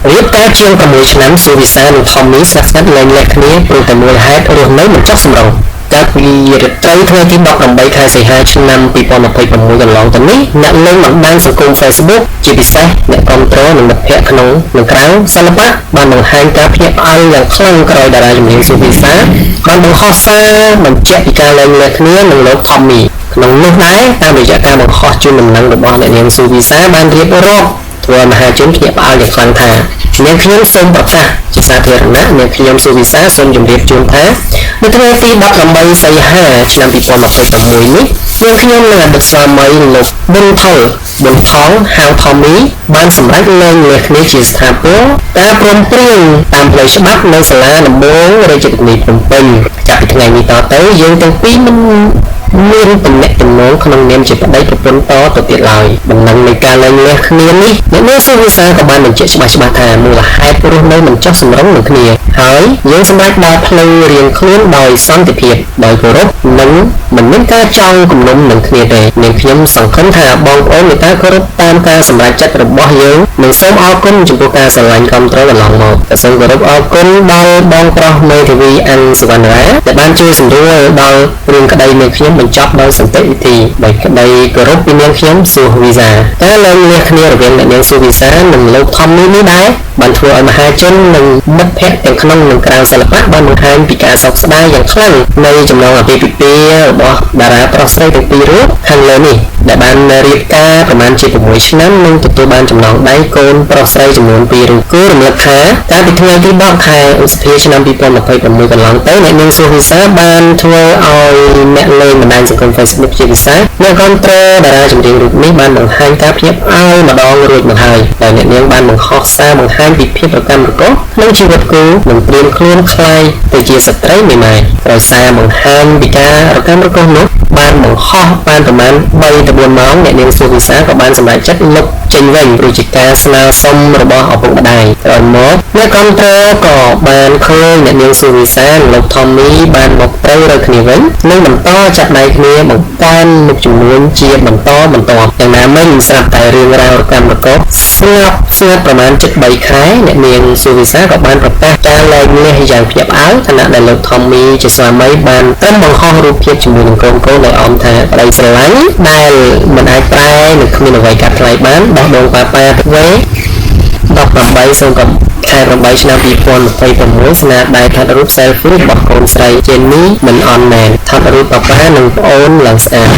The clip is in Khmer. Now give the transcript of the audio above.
រៀបការជាង6ឆ្នាំស៊ូវីសានិងថមមីស្និទ្ធស្នាលលែងលះគ្នាព្រោះតែមូលហេតុរស់នៅមិនចុះសម្រុងកាលពីរាត្រីថ្ងៃទី18ខែសីហាឆ្នាំ2026កន្លងទៅនេះអ្នកលេងបណ្ដាញសង្គម Facebook ជាពិសេសអ្នកគាំទ្រនិងមិត្តភ័ក្តិក្នុងនិងក្រៅសិល្បៈបានបង្ហាញការភ្ញាក់ផ្អើលយ៉ាងខ្លាំងក្រោយតារាចម្រៀងស៊ូវីសាបានបង្ហោះសារបញ្ជាក់ពីការលែងលះគ្នានឹងលោកថមមីក្នុងនោះដែរតាមរយៈការបង្ហោះជូនដំណឹងរបស់អ្នកនាងស៊ូវីសាបានរៀបរាប់ធ្វើឲ្យមហាជនភ្ញាក់ផ្អើលយ៉ាងខ្លាំងថានាងខ្ញុំសូមប្រកាសជាសាធារណៈនាងខ្ញុំស៊ូវីសាសូមជម្រាបជូនថានៅថ្ងៃទី18សីហាឆ្នាំ2026នេះនាងខ្ញុំនិងអតីតស្វាមីលោកប៊ុនថងហៅថមមីបានសម្រេចលែងលះគ្នាជាស្ថាពរការព្រមព្រៀងតាមផ្លូវច្បាប់នៅសាលាដំបងរាជធានីភ្នំពេញចាប់ពីថ្ងៃនេះតទៅយើងទាំងពីរមិនមានទំនាក់ទំនងក្នុងនាមជាប្តីប្រពន្ធតទៅទៀតឡើយដំណឹងនៃការលែងលះគ្នានេះអ្នកនាងស៊ូវីសាក៏បានបញ្ជាក់ច្បាស់ថាមូលហេតុរស់នៅមិនចុះសម្រុងនឹងគ្នាហើយយើងសម្រេចដើរផ្លូវរៀងខ្លួនដោយសន្តិភាពដោយគោរពនិងមិនមានការចង់គំនុំនឹងគ្នាទេនាងខ្ញុំសង្ឃឹមថាបងប្អូនមេត្តាគោរពតាមការសម្រេចចិត្តរបស់យើងនិងសូមអរគុណចំពោះការស្រឡាញ់គាំទ្រកន្លងមកក៏សូមគោរពអរគុណដល់បងប្រុសមេធាវីអាន់សុវណ្ណរាដែលបានជួយសម្រួលដល់រឿងក្តីនាងខ្ញុំបញ្ចប់ដោយសន្តិវិធីដោយក្តីគោរពពីនាងខ្ញុំស៊ូវីសាការលែងលះគ្នារវាងអ្នកនាងស៊ូវីសានិងលោកថមមីនេះដែរបានធ្វើឲ្យមហាជននិងមិត្តភ័ក្តិទាំងក្នុងនិងក្រៅសិល្បៈបានបង្ហាញពីការសោកស្ដាយយ៉ាងខ្លាំងនៃចំណងអាពាហ៍ពិពាហ៍របស់តារាប្រុសស្រីទាំងពីររូបខាងលើនេះដែលបានរៀបការប្រមាណជា6ឆ្នាំនិងទទួលបានចំណងដៃកូនប្រុសស្រីចំនួន2រូបគូរំលឹកថាកាលពីថ្ងៃទី10ខែឧសភាឆ្នាំ2026កន្លងទៅអ្នកនាងស៊ូវីសាបានធ្វើឲ្យអ្នកលេងបណ្ដាញសង្គម Facebook ជាពិសេសអ្នកគាំទ្រតារាចម្រៀងរូបនេះបានបង្ហាញការភ្ញាក់ផ្អើលម្ដងរួចមកហើយដោយអ្នកនាងបានបង្ហោះសារបង្ហាញពីភាពប្រកម្មប្រកបក្នុងជីវិតគូនិងព្រៀនខ្លួនខ្លាយទៅជាស្ត្រីមេម៉ាយដោយសារបង្ហាញពីការប្រកម្មប្រកបនោះបានបង្ហោះបានប្រមាណ3ទៅ4ម៉ោងអ្នកនាងស៊ូវីសាក៏បានសម្រេចចិត្តលុបចេញវិញព្រោះជាការស្នើសុំរបស់ឪពុកម្ដាយក្រោយមកអ្នកគាំទ្រក៏បានឃើញអ្នកនាងស៊ូវីសានិងលោកថមមីបានមកត្រូវរកគ្នាវិញនិងបន្តចាប់ដៃគ្នាបង្កើនមុខចំនួនជាបន្តបន្ទាប់យ៉ាងណាមិញស្រាប់តែរឿងរ៉ាវរកម្មប្រកបស្ងាត់ប្រមាណជិត3ខែអ្នកនាងស៊ូវីសាក៏បានប្រកាសការលែងលះយ៉ាងភ្ញាក់ផ្អើលខណៈដែលលោកថមមីជាស្វាមីបានត្រឹមបង្ហោះរូបភាពជាមួយនឹងកូនដោយអមថាប្តីស្រឡាញ់ដែលមិនអាចប្រែនិងគ្មានអ្វីកាត់ថ្លៃបានដោះដូងប៉ាវេ18សូមកំខែ8ឆ្នាំ2026ស្នាដៃថតរូប selfie របស់កូនស្រី Jenny មិនអន់មែនថតរូបប៉ានិងប្អូនឡើងស្អាត